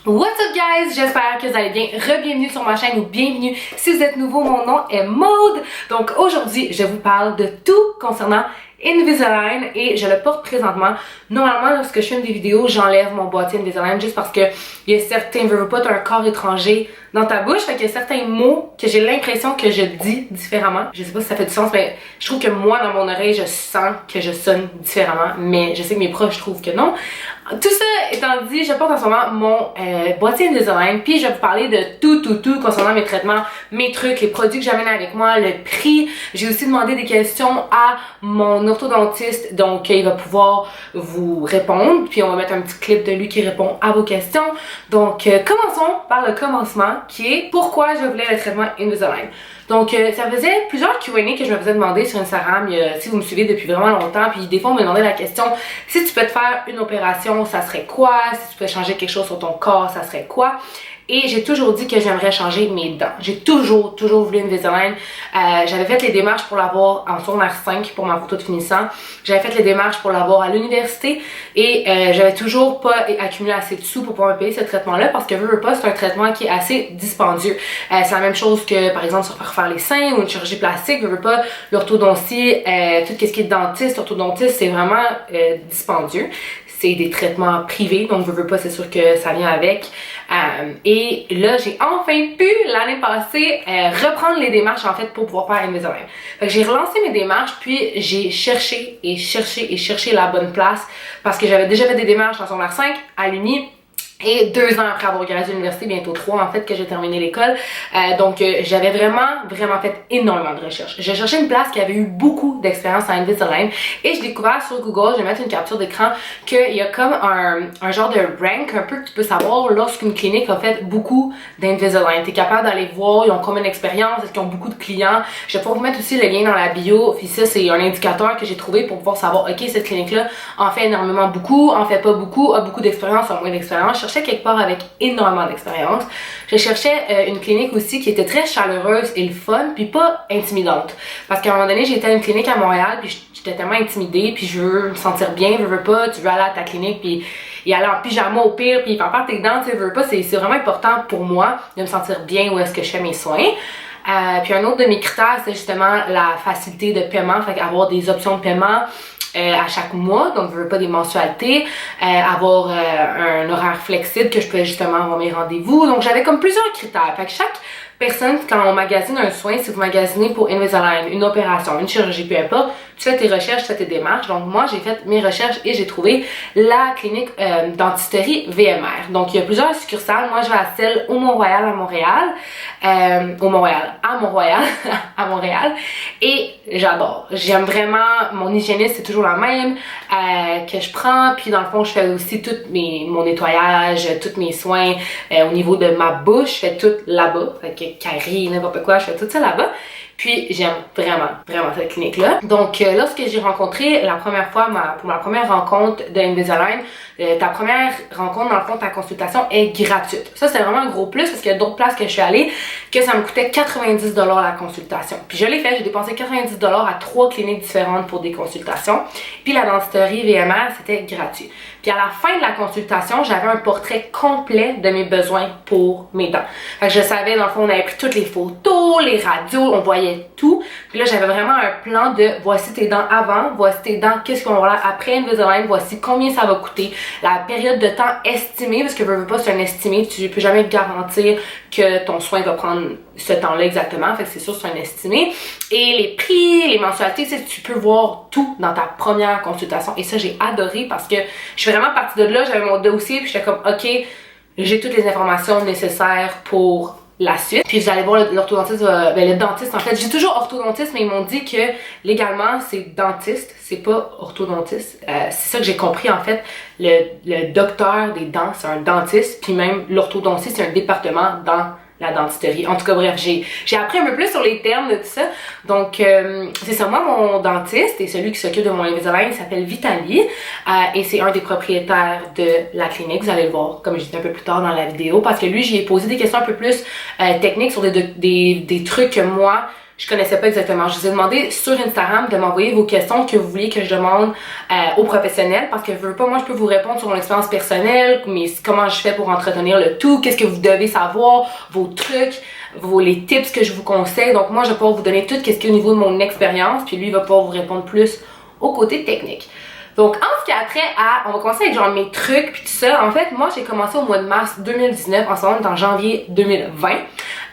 What's up guys, j'espère que vous allez bien, re-bienvenue sur ma chaîne ou bienvenue si vous êtes nouveau, mon nom est Maude. Donc aujourd'hui je vous parle de tout concernant Invisalign et je le porte présentement. Normalement lorsque je filme des vidéos, j'enlève mon boîtier Invisalign juste parce que il y a certains, veux pas, t'as un corps étranger dans ta bouche, fait qu'il y a certains mots que j'ai l'impression que je dis différemment. Je sais pas si ça fait du sens, mais je trouve que moi dans mon oreille je sens que je sonne différemment, mais je sais que mes proches trouvent que non. Tout ça étant dit, je porte en ce moment mon boîtier Invisalign, puis je vais vous parler de tout concernant mes traitements, mes trucs, les produits que j'amène avec moi, le prix. J'ai aussi demandé des questions à mon orthodontiste, donc il va pouvoir vous répondre, puis on va mettre un petit clip de lui qui répond à vos questions. Donc commençons par le commencement, qui est pourquoi je voulais le traitement Invisalign. Donc ça faisait plusieurs Q&A que je me faisais demander sur Instagram, si vous me suivez depuis vraiment longtemps, puis des fois on me demandait la question, si tu peux te faire une opération, ça serait quoi? Si tu peux changer quelque chose sur ton corps, ça serait quoi? Et j'ai toujours dit que j'aimerais changer mes dents. J'ai toujours voulu une Invisalign. J'avais fait les démarches pour l'avoir en secondaire 5 pour ma photo de finissant. J'avais fait les démarches pour l'avoir à l'université et j'avais toujours pas accumulé assez de sous pour pouvoir me payer ce traitement-là parce que veux pas, c'est un traitement qui est assez dispendieux. C'est la même chose que par exemple sur refaire les seins ou une chirurgie plastique. Veux pas, l'orthodontie, tout ce qui est dentiste, orthodontiste, c'est vraiment dispendieux. C'est des traitements privés, donc je veux pas, c'est sûr que ça vient avec. Et là, j'ai enfin pu, l'année passée, reprendre les démarches en fait pour pouvoir faire Invisalign. Fait que j'ai relancé mes démarches, puis j'ai cherché la bonne place parce que j'avais déjà fait des démarches en secondaire 5 à l'Uni. Et 2 ans après avoir gradué de l'université, bientôt 3 en fait que j'ai terminé l'école, donc j'avais vraiment fait énormément de recherches. J'ai cherché une place qui avait eu beaucoup d'expérience en Invisalign et j'ai découvert sur Google, je vais mettre une capture d'écran, qu'il y a comme un genre de rank un peu que tu peux savoir lorsqu'une clinique a fait beaucoup d'Invisalign. Tu es capable d'aller voir, ils ont combien d'expérience, est-ce qu'ils ont beaucoup de clients. Je vais pouvoir vous mettre aussi le lien dans la bio, puis ça c'est un indicateur que j'ai trouvé pour pouvoir savoir, ok, cette clinique-là en fait énormément beaucoup, en fait pas beaucoup, a beaucoup d'expérience, a moins d'expérience. Je cherchais quelque part avec énormément d'expérience. Je cherchais une clinique aussi qui était très chaleureuse et le fun, puis pas intimidante. Parce qu'à un moment donné, j'étais à une clinique à Montréal, puis j'étais tellement intimidée, puis je veux me sentir bien, je veux pas, tu veux aller à ta clinique, puis y aller en pyjama au pire, puis faire part tes dents, tu veux pas, c'est vraiment important pour moi de me sentir bien où est-ce que je fais mes soins. Puis un autre de mes critères, c'est justement la facilité de paiement, fait avoir des options de paiement à chaque mois, donc je veux pas des mensualités, avoir un horaire flexible que je peux justement avoir mes rendez-vous. Donc j'avais comme plusieurs critères. Fait que chaque personne, quand on magasine un soin, si vous magasinez pour Invisalign, une opération, une chirurgie, peu importe, tu fais tes recherches, tu fais tes démarches. Donc moi, j'ai fait mes recherches et j'ai trouvé la clinique dentisterie VMR. Donc il y a plusieurs succursales. Moi, je vais à celle au Mont-Royal à Montréal. À Montréal. Et j'adore. J'aime vraiment, mon hygiéniste, c'est toujours la même que je prends. Puis dans le fond, je fais aussi tout mon nettoyage, tous mes soins au niveau de ma bouche. Je fais tout là-bas. Fait que carie, n'importe quoi, je fais tout ça là-bas. Puis j'aime vraiment cette clinique-là. Donc lorsque j'ai rencontré la première fois, pour ma première rencontre de Invisalign, ta première rencontre, dans le fond, ta consultation est gratuite. Ça, c'est vraiment un gros plus parce qu'il y a d'autres places que je suis allée que ça me coûtait 90$ la consultation. Puis je l'ai fait, j'ai dépensé 90$ à 3 cliniques différentes pour des consultations. Puis la dentisterie VMR, c'était gratuit. Puis à la fin de la consultation, j'avais un portrait complet de mes besoins pour mes dents. Fait que je savais, dans le fond, on avait pris toutes les photos, les radios, on voyait tout. Puis là, j'avais vraiment un plan de voici tes dents avant, voici tes dents, qu'est-ce qu'on va voir après Invisalign, voici combien ça va coûter, la période de temps estimée, parce que veux pas, c'est un estimé, tu peux jamais te garantir que ton soin va prendre ce temps-là exactement, fait que c'est sûr c'est un estimé. Et les prix, les mensualités, tu peux voir tout dans ta première consultation. Et ça, j'ai adoré parce que je suis vraiment partie de là, j'avais mon dossier, puis j'étais comme, ok, j'ai toutes les informations nécessaires pour la suite. Puis vous allez voir l'orthodontiste, le dentiste en fait. J'ai toujours orthodontiste, mais ils m'ont dit que légalement c'est dentiste, c'est pas orthodontiste. C'est ça que j'ai compris en fait. Le docteur des dents, c'est un dentiste, puis même l'orthodontie, c'est un département dans la dentisterie. En tout cas, bref, j'ai appris un peu plus sur les termes de tout ça. Donc, c'est ça. Moi, mon dentiste et celui qui s'occupe de mon Invisalign s'appelle Vitali et c'est un des propriétaires de la clinique. Vous allez le voir, comme je disais un peu plus tard dans la vidéo, parce que lui, j'y ai posé des questions un peu plus techniques sur des trucs que moi, je connaissais pas exactement. Je vous ai demandé sur Instagram de m'envoyer vos questions que vous vouliez que je demande aux professionnels parce que je veux pas, moi je peux vous répondre sur mon expérience personnelle, mais comment je fais pour entretenir le tout, qu'est-ce que vous devez savoir, vos trucs, les tips que je vous conseille. Donc moi je vais pouvoir vous donner tout qu'est-ce qui est au niveau de mon expérience, puis lui il va pouvoir vous répondre plus au côté technique. Donc, en ce qui a trait à, on va commencer avec genre mes trucs puis tout ça. En fait, moi, j'ai commencé au mois de mars 2019, en ce moment, en janvier 2020.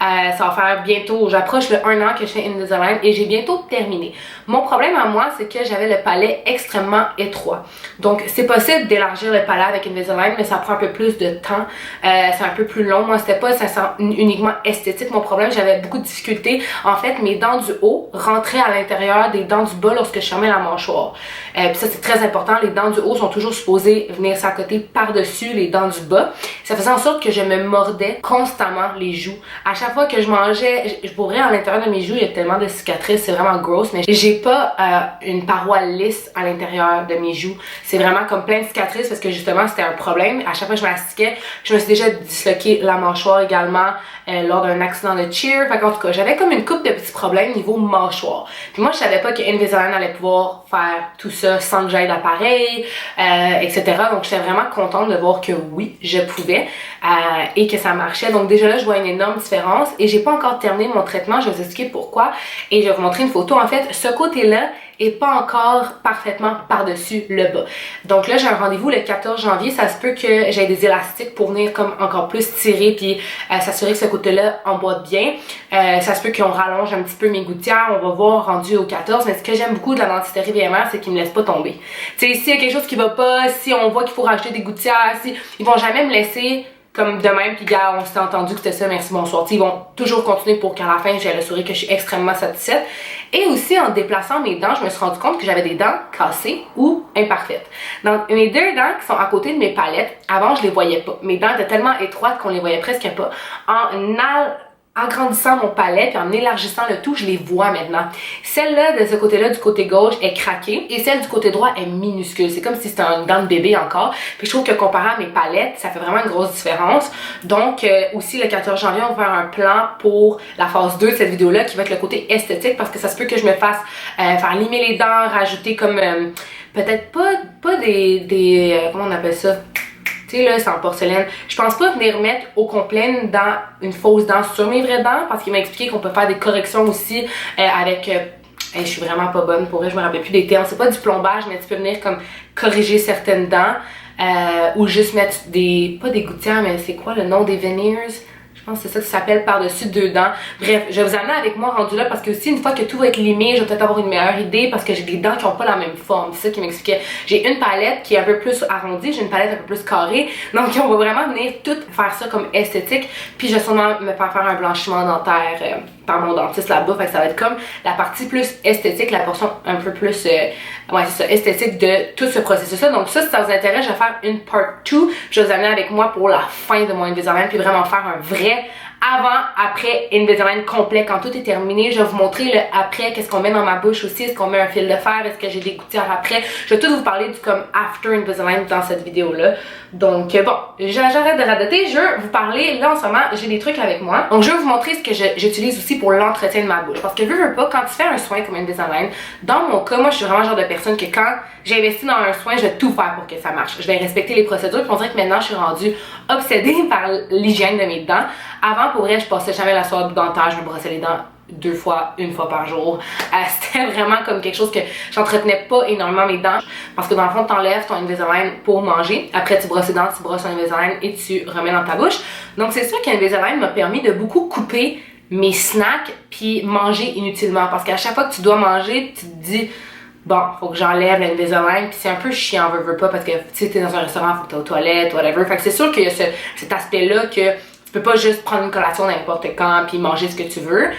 Ça va faire bientôt, j'approche le 1 an que je fais Invisalign et j'ai bientôt terminé. Mon problème à moi, c'est que j'avais le palais extrêmement étroit. Donc, c'est possible d'élargir le palais avec Invisalign, mais ça prend un peu plus de temps. C'est un peu plus long. Moi, c'était pas ça uniquement esthétique. Mon problème, j'avais beaucoup de difficultés. En fait, mes dents du haut rentraient à l'intérieur des dents du bas lorsque je fermais la mâchoire. Puis ça, c'est très important. Les dents du haut sont toujours supposées venir s'accoter par-dessus les dents du bas. Ça faisait en sorte que je me mordais constamment les joues. À chaque fois que je mangeais, je pourrais à l'intérieur de mes joues, il y a tellement de cicatrices, c'est vraiment gross, mais j'ai pas une paroi lisse à l'intérieur de mes joues. C'est vraiment comme plein de cicatrices parce que justement c'était un problème. À chaque fois que je mastiquais, je me suis déjà disloqué la mâchoire également lors d'un accident de cheer. Fait qu'en tout cas, j'avais comme une couple de petits problèmes niveau mâchoire. Puis moi, je savais pas que Invisalign allait pouvoir faire tout ça sans que j'aille d'appareil, etc. Donc j'étais vraiment contente de voir que oui, je pouvais et que ça marchait. Donc déjà là, je vois une énorme différence et j'ai pas encore terminé mon traitement. Je vais vous expliquer pourquoi et je vais vous montrer une photo. En fait, ce côté-là est pas encore parfaitement par-dessus le bas. Donc là, j'ai un rendez-vous le 14 janvier. Ça se peut que j'ai des élastiques pour venir comme encore plus tirer puis s'assurer que ce côté-là emboîte bien. Ça se peut qu'on rallonge un petit peu mes gouttières. On va voir rendu au 14. Mais ce que j'aime beaucoup de la dentisterie VMR, c'est qu'ils me laissent pas tomber. Tu sais, s'il y a quelque chose qui va pas, si on voit qu'il faut rajouter des gouttières, si ils vont jamais me laisser comme de même, puis gars, on s'est entendu que c'était ça, merci, bonsoir. T'sais, ils vont toujours continuer pour qu'à la fin, j'ai le sourire que je suis extrêmement satisfaite. Et aussi, en déplaçant mes dents, je me suis rendu compte que j'avais des dents cassées ou imparfaites. Donc, mes deux dents qui sont à côté de mes palettes, avant, je les voyais pas. Mes dents étaient tellement étroites qu'on les voyait presque pas. En grandissant mon palais puis en élargissant le tout, je les vois maintenant. Celle-là, de ce côté-là, du côté gauche, est craquée et celle du côté droit est minuscule. C'est comme si c'était une dent de bébé encore. Puis je trouve que comparé à mes palettes, ça fait vraiment une grosse différence. Donc, aussi, le 14 janvier, on va faire un plan pour la phase 2 de cette vidéo-là qui va être le côté esthétique parce que ça se peut que je me fasse faire limer les dents, rajouter comme peut-être pas des comment on appelle ça? Là, c'est en porcelaine. Je pense pas venir mettre au complet une fausse dent sur mes vraies dents parce qu'il m'a expliqué qu'on peut faire des corrections aussi avec... je suis vraiment pas bonne pour vrai, je me rappelle plus des termes. C'est pas du plombage, mais tu peux venir comme corriger certaines dents ou juste mettre pas des gouttières, mais c'est quoi le nom des veneers? Je pense que c'est ça que ça s'appelle par-dessus deux dents. Bref, je vais vous amener avec moi rendu là parce que aussi une fois que tout va être limé, je vais peut-être avoir une meilleure idée parce que j'ai des dents qui n'ont pas la même forme. C'est ça qui m'expliquait. J'ai une palette qui est un peu plus arrondie, j'ai une palette un peu plus carrée. Donc on va vraiment venir tout faire ça comme esthétique. Puis je vais sûrement me faire un blanchiment dentaire par mon dentiste là-bas. Fait que ça va être comme la partie plus esthétique, la portion un peu plus ouais, c'est ça, esthétique de tout ce processus-là. Donc ça, si ça vous intéresse, je vais faire une part 2. Je vais vous amener avec moi pour la fin de mon Invisalign puis vraiment faire un vrai avant, après Invisalign complet. Quand tout est terminé, je vais vous montrer le après, qu'est-ce qu'on met dans ma bouche aussi, est-ce qu'on met un fil de fer, est-ce que j'ai des gouttières après. Je vais tout vous parler du comme after Invisalign dans cette vidéo-là. Donc bon, j'arrête de radoter, je veux vous parler, là en ce moment, j'ai des trucs avec moi. Donc je vais vous montrer ce que j'utilise aussi pour l'entretien de ma bouche. Parce que veux pas, quand tu fais un soin comme Invisalign, dans mon cas, moi je suis vraiment le genre de personne que quand j'ai investi dans un soin, je vais tout faire pour que ça marche. Je vais respecter les procédures, puis on dirait que maintenant je suis rendue obsédée par l'hygiène de mes dents. Avant, pour vrai, je passais jamais la soirée dentaire, je me brossais les dents une fois par jour. C'était vraiment comme quelque chose que j'entretenais pas énormément mes dents parce que dans le fond, t'enlèves ton Invisalign pour manger. Après, tu brosses les dents, tu brosses ton Invisalign et tu remets dans ta bouche. Donc, c'est sûr qu'Invisalign m'a permis de beaucoup couper mes snacks puis manger inutilement parce qu'à chaque fois que tu dois manger, tu te dis bon, faut que j'enlève l'Invisalign, puis c'est un peu chiant, veux pas, parce que tu sais, t'es dans un restaurant, faut que t'es aux toilettes, whatever. Fait que c'est sûr qu'il y a cet aspect-là que tu peux pas juste prendre une collation n'importe quand puis manger ce que tu veux.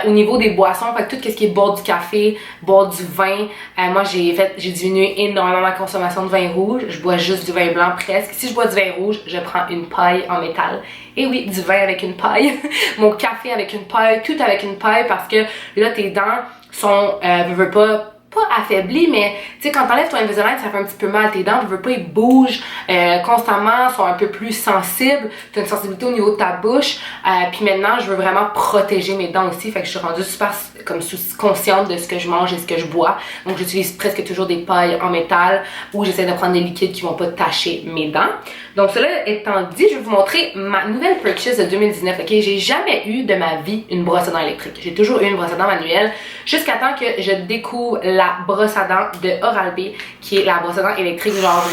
Au niveau des boissons, fait que tout ce qui est boire du café, boire du vin, moi j'ai diminué énormément ma consommation de vin rouge. Je bois juste du vin blanc presque. Si je bois du vin rouge, je prends une paille en métal. Et oui, du vin avec une paille. Mon café avec une paille, tout avec une paille parce que là tes dents sont, veux pas, pas affaibli, mais tu sais, quand t'enlèves ton Invisalign, ça fait un petit peu mal. Tes dents, tu veux pas, ils bougent constamment, sont un peu plus sensibles. T'as une sensibilité au niveau de ta bouche. Puis maintenant, je veux vraiment protéger mes dents aussi. Fait que je suis rendue super comme consciente de ce que je mange et ce que je bois. Donc, j'utilise presque toujours des pailles en métal ou j'essaie de prendre des liquides qui vont pas tacher mes dents. Donc, cela étant dit, je vais vous montrer ma nouvelle purchase de 2019. Ok, j'ai jamais eu de ma vie une brosse à dents électrique. J'ai toujours eu une brosse à dents manuelle jusqu'à temps que je découvre la brosse à dents de Oral-B, qui est la brosse à dents électrique, genre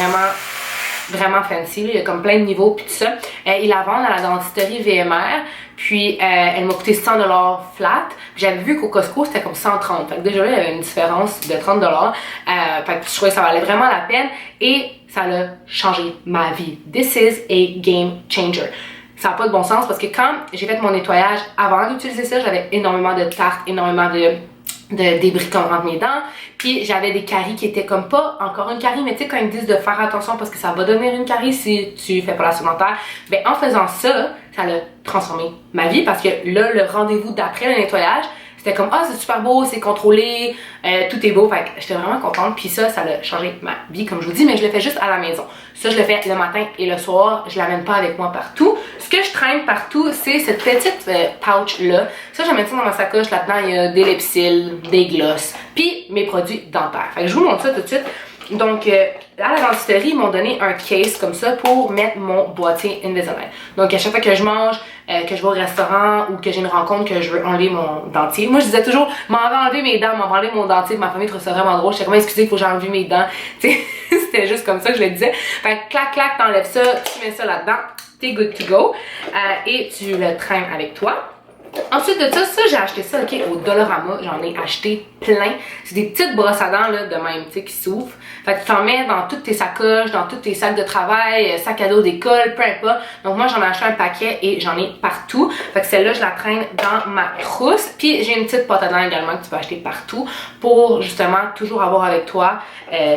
vraiment fancy, là. Il y a comme plein de niveaux puis tout ça. Ils la vendent à la dentisterie VMR, puis elle m'a coûté 100$ flat. J'avais vu qu'au Costco c'était comme 130$. Fait que déjà là, il y avait une différence de 30$. Fait que je trouvais que ça valait vraiment la peine et ça a changé ma vie. This is a game changer. Ça n'a pas de bon sens parce que quand j'ai fait mon nettoyage avant d'utiliser ça, j'avais énormément de tartes, énormément de débris entre mes dents, puis j'avais des caries qui étaient comme pas encore une carie, mais tu sais quand ils disent de faire attention parce que ça va devenir une carie si tu fais pas la soie dentaire, ben en faisant ça, ça a transformé ma vie parce que là le rendez-vous d'après le nettoyage, c'était comme, ah, c'est super beau, c'est contrôlé, tout est beau. Fait que j'étais vraiment contente. Puis ça a changé ma vie, comme je vous dis, mais je le fais juste à la maison. Ça, je le fais le matin et le soir. Je l'amène pas avec moi partout. Ce que je traîne partout, c'est cette petite pouch-là. Ça, je mets ça dans ma sacoche. Là-dedans, il y a des Lepsil, des glosses, puis mes produits dentaires. Fait que je vous montre ça tout de suite. Donc, à la dentisterie, ils m'ont donné un case comme ça pour mettre mon boîtier Invisalign. Donc, à chaque fois que je mange, que je vais au restaurant ou que j'ai une rencontre que je veux enlever mon dentier. Moi, je disais toujours, m'en vais enlever mes dents, m'en vais enlever mon dentier. Ma famille trouve ça vraiment drôle. J'étais comme, excusez, il faut que j'ai enlevé mes dents. Tu sais, c'était juste comme ça que je le disais. Fait que clac, clac, t'enlèves ça, tu mets ça là-dedans, t'es good to go. Et tu le traînes avec toi. Ensuite de ça, j'ai acheté ça, ok, au Dollarama. J'en ai acheté plein. C'est des petites brosses à dents, là, de même, tu sais, qui s'ouvrent. Fait que tu t'en mets dans toutes tes sacoches, dans tous tes sacs de travail, sac à dos d'école, peu importe. Donc moi, j'en ai acheté un paquet et j'en ai partout. Fait que celle-là, je la traîne dans ma trousse. Puis j'ai une petite pâte à dents également que tu peux acheter partout pour, justement, toujours avoir avec toi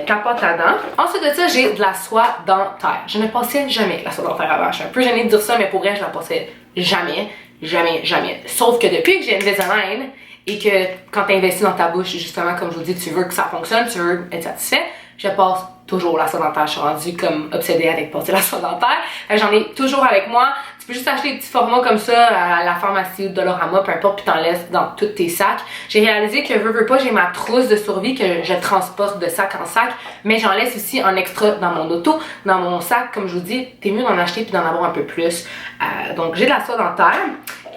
ta pâte à dents. Ensuite de ça, j'ai de la soie dentaire. Je ne passais jamais la soie dentaire avant. Je suis un peu gênée de dire ça, mais pour vrai, je la passais jamais. Jamais, jamais. Sauf que depuis que j'ai Invisalign et que quand tu investis dans ta bouche, justement, comme je vous dis, tu veux que ça fonctionne, tu veux être satisfait, je passe toujours la soie dentaire. Je suis rendue comme obsédée avec passer la soie dentaire. J'en ai toujours avec moi. Tu peux juste acheter des petits formats comme ça à la pharmacie ou Dollarama, peu importe, puis t'en laisses dans tous tes sacs. J'ai réalisé que veux pas, j'ai ma trousse de survie que je transporte de sac en sac, mais j'en laisse aussi en extra dans mon auto, dans mon sac. Comme je vous dis, t'es mieux d'en acheter puis d'en avoir un peu plus. Donc j'ai de la soie dentaire.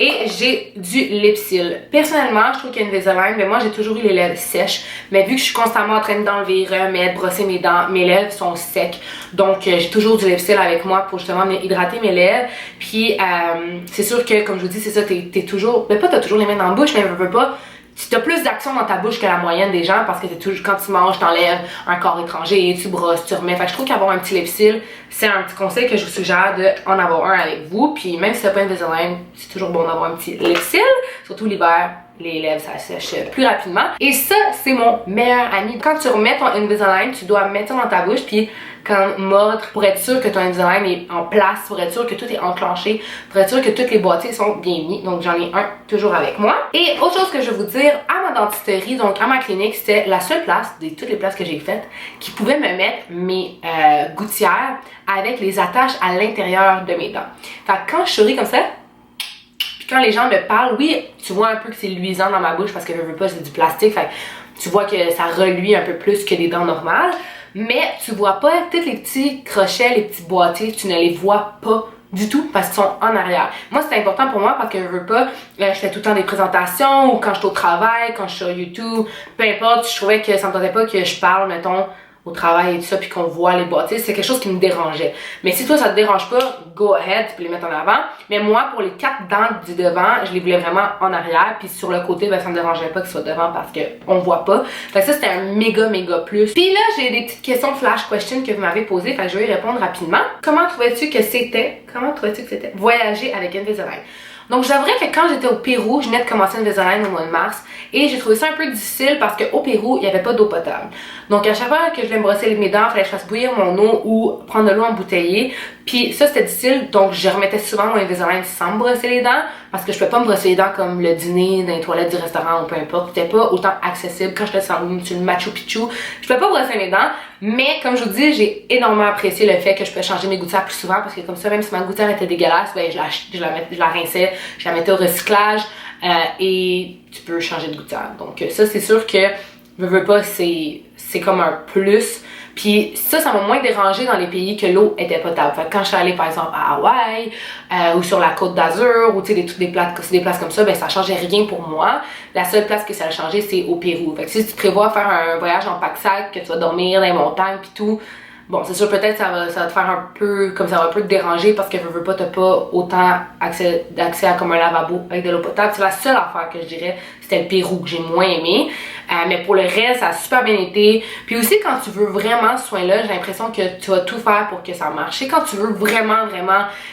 Et j'ai du Lepsil. Personnellement, je trouve qu'Invisalign, mais moi j'ai toujours eu les lèvres sèches. Mais vu que je suis constamment en train d'enlever, remettre, brosser mes dents, mes lèvres sont secs. Donc j'ai toujours du Lepsil avec moi pour justement hydrater mes lèvres. Puis c'est sûr que, comme je vous dis, c'est ça, t'es toujours, mais pas t'as toujours les mains dans la bouche, mais veux pas. Tu as plus d'action dans ta bouche que la moyenne des gens parce que t'es toujours, quand tu manges, t'enlèves un corps étranger, tu brosses, tu remets. Fait que je trouve qu'avoir un petit Lepsil, c'est un petit conseil que je vous suggère d'en avoir un avec vous. Puis même si t'as pas Invisalign, c'est toujours bon d'avoir un petit Lepsil, surtout l'hiver. Les lèvres, ça sèche plus rapidement. Et ça, c'est mon meilleur ami. Quand tu remets ton Invisalign, tu dois mettre ça dans ta bouche puis quand mordre pour être sûr que ton Invisalign est en place, pour être sûr que tout est enclenché, pour être sûr que tous les boîtiers sont bien mis. Donc j'en ai un toujours avec moi. Et autre chose que je vais vous dire, à ma dentisterie, donc à ma clinique, c'était la seule place, de toutes les places que j'ai faites, qui pouvait me mettre mes gouttières avec les attaches à l'intérieur de mes dents. Fait que quand je souris comme ça, quand les gens me parlent, oui, tu vois un peu que c'est luisant dans ma bouche parce que je veux pas, c'est du plastique, fait que tu vois que ça reluit un peu plus que les dents normales, mais tu vois pas tous les petits crochets, les petits boîtiers, tu ne les vois pas du tout parce qu'ils sont en arrière. Moi, c'est important pour moi parce que je veux pas, je fais tout le temps des présentations ou quand je suis au travail, quand je suis sur YouTube, peu importe, je trouvais que ça me tentait pas que je parle, mettons, au travail et tout ça, puis qu'on voit les boîtiers, c'est quelque chose qui me dérangeait. Mais si toi, ça te dérange pas, go ahead, tu peux les mettre en avant. Mais moi, pour les 4 dents du devant, je les voulais vraiment en arrière, puis sur le côté, ben ça me dérangeait pas qu'ils soient devant parce que on voit pas. Fait que ça, c'était un méga plus. Puis là, j'ai des petites questions flash question que vous m'avez posées, fait que je vais y répondre rapidement. Comment trouvais-tu que c'était voyager avec Invisalign? Donc j'avouerais que quand j'étais au Pérou, je venais de commencer Invisalign au mois de mars et j'ai trouvé ça un peu difficile parce qu'au Pérou, il n'y avait pas d'eau potable. Donc à chaque fois que je voulais me brosser mes dents, il fallait que je fasse bouillir mon eau ou prendre de l'eau embouteillée. Puis ça, c'était difficile, donc je remettais souvent mon Invisalign sans me brosser les dents, parce que je pouvais pas me brosser les dents comme le dîner dans les toilettes du restaurant ou peu importe. C'était pas autant accessible quand j'étais sur le Machu Picchu. Je pouvais pas brosser mes dents, mais comme je vous dis, j'ai énormément apprécié le fait que je pouvais changer mes gouttières plus souvent, parce que comme ça, même si ma gouttière était dégueulasse, ben je la rinçais, je la mettais au recyclage, et tu peux changer de gouttière. Donc ça, c'est sûr que veux pas, c'est comme un plus. Puis ça m'a moins dérangé dans les pays que l'eau était potable. Fait que quand je suis allée par exemple à Hawaï ou sur la côte d'Azur ou tu sais des places comme ça, ben ça changeait rien pour moi. La seule place que ça a changé, c'est au Pérou. Fait que si tu prévois faire un voyage en pack-sac, que tu vas dormir dans les montagnes puis tout, bon, c'est sûr, peut-être ça va te faire un peu, comme ça va un peu te déranger parce que veux pas, t'as pas autant accès à comme un lavabo avec de l'eau potable. C'est la seule affaire que je dirais, c'était le Pérou que j'ai moins aimé. Mais pour le reste, ça a super bien été. Puis aussi, quand tu veux vraiment ce soin-là, j'ai l'impression que tu vas tout faire pour que ça marche. Et quand tu veux vraiment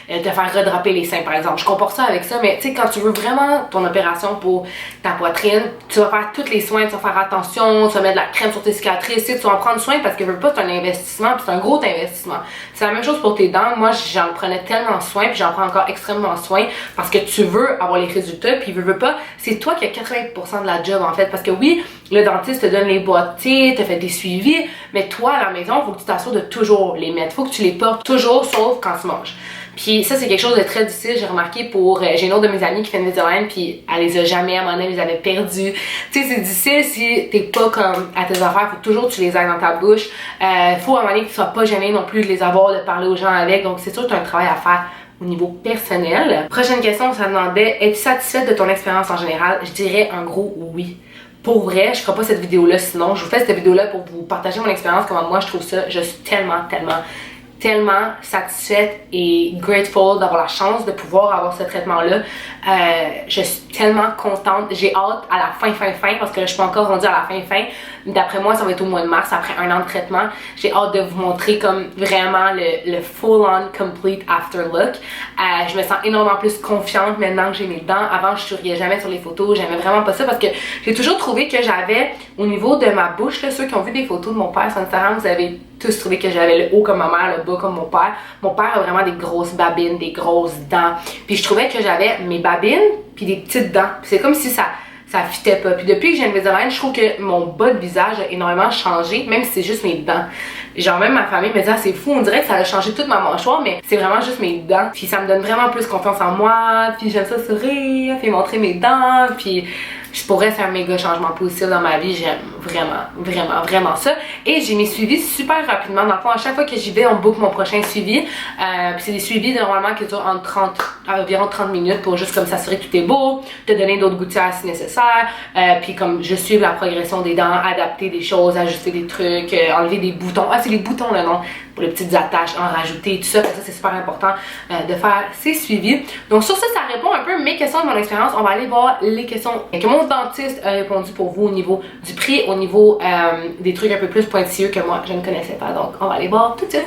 te faire redraper les seins, par exemple, je compare ça avec ça, mais tu sais, quand tu veux vraiment ton opération pour ta poitrine, tu vas faire tous les soins, tu vas faire attention, tu vas mettre de la crème sur tes cicatrices, tu vas en prendre soin parce que veux pas, c'est un investissement, puis c'est un gros investissement. C'est la même chose pour tes dents. Moi, j'en prenais tellement soin, puis j'en prends encore extrêmement soin parce que tu veux avoir les résultats, puis veux pas, c'est toi qui as 80% de la job en fait, parce que oui, le dentiste te donne les boîtiers, te fait des suivis, mais toi à la maison, il faut que tu t'assures de toujours les mettre, faut que tu les portes toujours, sauf quand tu manges. Puis ça, c'est quelque chose de très difficile, j'ai remarqué j'ai une autre de mes amies qui fait une Invisalign, puis elle les a jamais, à un moment donné, elle les avait perdues. Tu sais, c'est difficile si t'es pas comme à tes affaires, faut toujours que tu les aies dans ta bouche. Faut à un moment donné que tu sois pas gêné non plus de les avoir, de parler aux gens avec, donc c'est sûr que tu as un travail à faire au niveau personnel. Prochaine question, ça demandait, es-tu satisfaite de ton expérience en général? Je dirais un gros oui. Pour vrai, je ferai pas cette vidéo-là sinon. Je vous fais cette vidéo-là pour vous partager mon expérience, comment moi je trouve ça. Je suis tellement satisfaite et grateful d'avoir la chance de pouvoir avoir ce traitement-là. Je suis tellement contente. J'ai hâte à la fin, parce que là, je suis pas encore rendue à la fin. D'après moi, ça va être au mois de mars, après 1 an de traitement. J'ai hâte de vous montrer comme vraiment le full-on complete after look. Je me sens énormément plus confiante maintenant que j'ai mes dents. Avant, je souriais jamais sur les photos. J'aimais vraiment pas ça parce que j'ai toujours trouvé que j'avais, au niveau de ma bouche, là, ceux qui ont vu des photos de mon père sur Instagram, vous avez tous trouvé que j'avais le haut comme ma mère, le bas comme mon père. Mon père a vraiment des grosses babines, des grosses dents. Puis je trouvais que j'avais mes babines puis des petites dents. Puis c'est comme si ça fitait pas. Puis depuis que j'ai une Invisalign, je trouve que mon bas de visage a énormément changé, même si c'est juste mes dents. Genre même ma famille me dit, ah, c'est fou, on dirait que ça a changé toute ma mâchoire, mais c'est vraiment juste mes dents. Puis ça me donne vraiment plus confiance en moi, puis j'aime ça sourire, puis montrer mes dents, puis je pourrais faire un méga changement positif dans ma vie. J'aime vraiment ça. Et j'ai mes suivis super rapidement. Dans le fond, à chaque fois que j'y vais, on book mon prochain suivi. Puis c'est des suivis normalement qui durent environ 30 minutes pour juste comme s'assurer que tout est beau, te donner d'autres gouttières si nécessaire. Puis comme je suive la progression des dents, adapter des choses, ajuster des trucs, enlever des boutons. Ah, c'est les boutons là, non? Pour les petites attaches, en rajouter, tout ça. Ça, c'est super important de faire ces suivis. Donc sur ça, ça répond un peu à mes questions de mon expérience. On va aller voir les questions que mon dentiste a répondu pour vous au niveau du prix, au niveau des trucs un peu plus pointilleux que moi, je ne connaissais pas. Donc, on va aller voir tout de suite.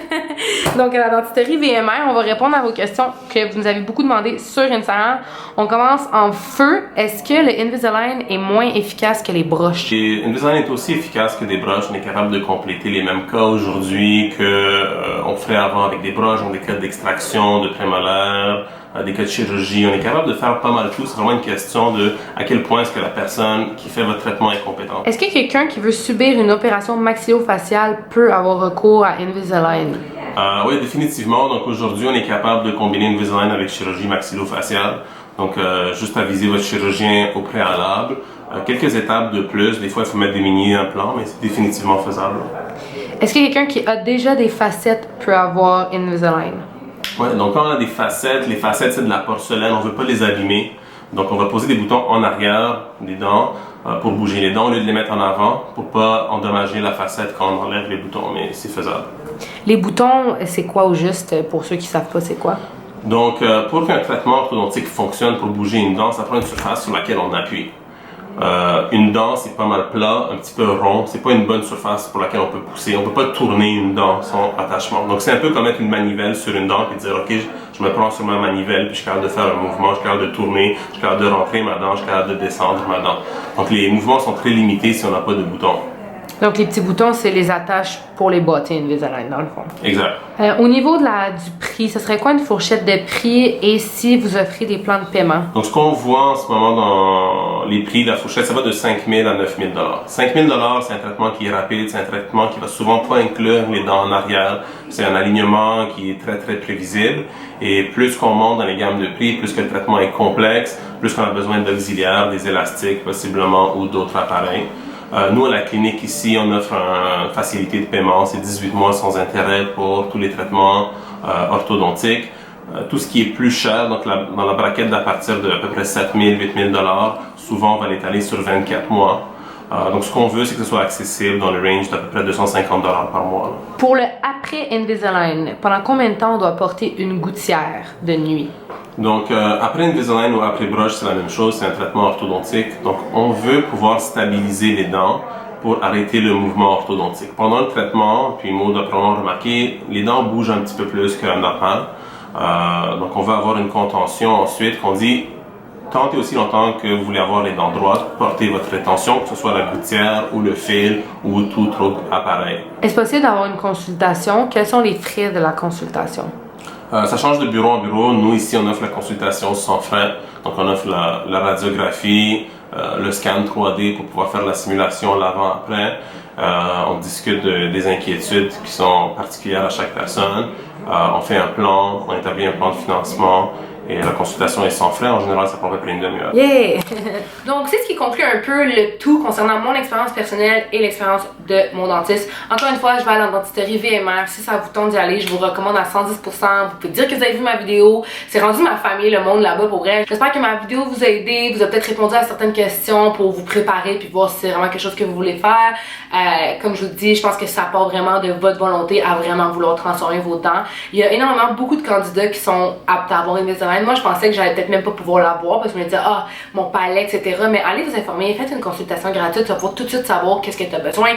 Donc, à la dentisterie VMR, on va répondre à vos questions que vous nous avez beaucoup demandé sur Instagram. On commence en feu. Est-ce que le Invisalign est moins efficace que les broches? Invisalign est aussi efficace que des broches. On est capable de compléter les mêmes cas aujourd'hui qu'on ferait avant avec des broches, donc des cas d'extraction, de prémolaires, des cas de chirurgie. On est capable de faire pas mal tout. C'est vraiment une question de à quel point est-ce que la personne qui fait votre traitement est compétente. Est-ce que quelqu'un qui veut subir une opération maxillofaciale peut avoir recours à Invisalign? Oui, définitivement. Donc aujourd'hui, on est capable de combiner Invisalign avec chirurgie maxillofaciale. Donc juste aviser votre chirurgien au préalable. Quelques étapes de plus. Des fois, il faut mettre des mini-implants, mais c'est définitivement faisable. Est-ce que quelqu'un qui a déjà des facettes peut avoir Invisalign? Ouais, donc quand on a des facettes, les facettes c'est de la porcelaine, on veut pas les abîmer. Donc on va poser des boutons en arrière des dents pour bouger les dents au lieu de les mettre en avant pour pas endommager la facette quand on enlève les boutons, mais c'est faisable. Les boutons, c'est quoi au juste pour ceux qui savent pas c'est quoi? Donc pour qu'un traitement orthodontique fonctionne pour bouger une dent, ça prend une surface sur laquelle on appuie. Une dent, c'est pas mal plat, un petit peu rond. C'est pas une bonne surface pour laquelle on peut pousser. On peut pas tourner une dent sans attachement. Donc c'est un peu comme mettre une manivelle sur une dent et dire ok, je me prends sur ma manivelle puis je suis capable de faire un mouvement, je suis capable de tourner, je suis capable de rentrer ma dent, je suis capable de descendre ma dent. Donc les mouvements sont très limités si on n'a pas de bouton. Donc, les petits boutons, c'est les attaches pour les boîtiers Invisalign, dans le fond. Exact. Au niveau du prix, ce serait quoi une fourchette de prix et si vous offrez des plans de paiement? Donc, ce qu'on voit en ce moment dans les prix de la fourchette, ça va de 5 000 à 9 000 $. 5 000 $, c'est un traitement qui est rapide, c'est un traitement qui va souvent pas inclure les dents en arrière. C'est un alignement qui est très, très prévisible. Et plus qu'on monte dans les gammes de prix, plus que le traitement est complexe, plus qu'on a besoin d'auxiliaires, des élastiques possiblement ou d'autres appareils. Nous, à la clinique ici, on offre une facilité de paiement, c'est 18 mois sans intérêt pour tous les traitements orthodontiques. Tout ce qui est plus cher, donc dans la braquette d'à partir de à peu près 7 000, 8 000 $, souvent on va l'étaler sur 24 mois. Donc ce qu'on veut, c'est que ce soit accessible dans le range d'à peu près 250 $ par mois. Là. Pour le après Invisalign, pendant combien de temps on doit porter une gouttière de nuit? Donc après Invisalign ou après broche, c'est la même chose, c'est un traitement orthodontique. Donc on veut pouvoir stabiliser les dents pour arrêter le mouvement orthodontique. Pendant le traitement, puis Maud a probablement remarqué, les dents bougent un petit peu plus que normal. Donc on va avoir une contention ensuite qu'on dit tant et aussi longtemps que vous voulez avoir les dents droites, portez votre rétention, que ce soit la gouttière ou le fil ou tout autre appareil. Est-ce possible d'avoir une consultation? Quels sont les frais de la consultation? Ça change de bureau en bureau. Nous, ici, on offre la consultation sans frais. Donc, on offre la radiographie, le scan 3D pour pouvoir faire la simulation l'avant-après. On discute des inquiétudes qui sont particulières à chaque personne. On fait un plan, on établit un plan de financement. Et la consultation est sans frais. En général, ça prend à peu près une demi-heure. Yeah! Donc, c'est ce qui conclut un peu le tout concernant mon expérience personnelle et l'expérience de mon dentiste. Encore une fois, je vais à la dentisterie VMR. Si ça vous tente d'y aller, je vous recommande à 110%. Vous pouvez dire que vous avez vu ma vidéo. C'est rendu ma famille, le monde là-bas pour vrai. J'espère que ma vidéo vous a aidé, vous a peut-être répondu à certaines questions pour vous préparer puis voir si c'est vraiment quelque chose que vous voulez faire. Comme je vous dis, je pense que ça part vraiment de votre volonté à vraiment vouloir transformer vos dents. Il y a énormément beaucoup de candidats qui sont aptes à avoir une Invisalign. Moi, je pensais que j'allais peut-être même pas pouvoir l'avoir parce que je me disais, mon palais, etc. Mais allez vous informer, faites une consultation gratuite, tu vas pouvoir tout de suite savoir qu'est-ce que tu as besoin.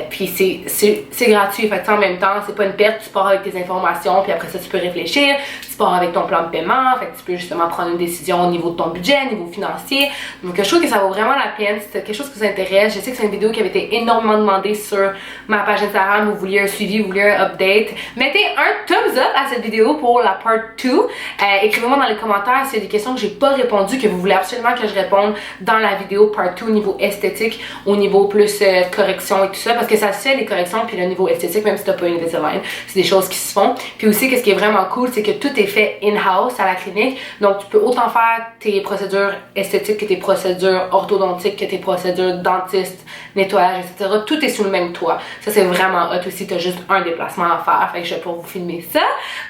Puis c'est gratuit, fait que en même temps, c'est pas une perte, tu pars avec tes informations, puis après ça, tu peux réfléchir, tu pars avec ton plan de paiement, fait que tu peux justement prendre une décision au niveau de ton budget, au niveau financier. Donc, je trouve que ça vaut vraiment la peine. Si c'est quelque chose qui vous intéresse, je sais que c'est une vidéo qui avait été énormément demandée sur ma page Instagram. Vous vouliez un suivi, vous vouliez un update. Mettez un thumbs up à cette vidéo pour la part 2. Écrivez-moi dans les commentaires s'il y a des questions que j'ai pas répondu, que vous voulez absolument que je réponde dans la vidéo part 2 au niveau esthétique, au niveau plus correction et tout ça, parce que ça se fait les corrections puis le niveau esthétique, même si t'as pas une Invisalign, c'est des choses qui se font. Puis aussi, qu'est-ce qui est vraiment cool, c'est que tout est fait in-house à la clinique, donc tu peux autant faire tes procédures esthétiques que tes procédures orthodontiques, que tes procédures dentiste, nettoyage, etc. Tout est sous le même toit. Ça, c'est vraiment hot aussi, t'as juste un déplacement à faire, fait que je vais pouvoir vous filmer ça.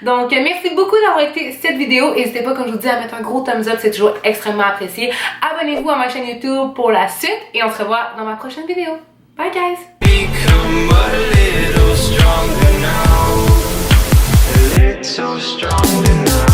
Donc, merci beaucoup d'avoir été cette vidéo. N'hésitez pas, comme je vous dis, à mettre un gros thumbs up, c'est toujours extrêmement apprécié. Abonnez-vous à ma chaîne YouTube pour la suite et on se revoit dans ma prochaine vidéo. Bye guys! Become a little stronger now. A little stronger now.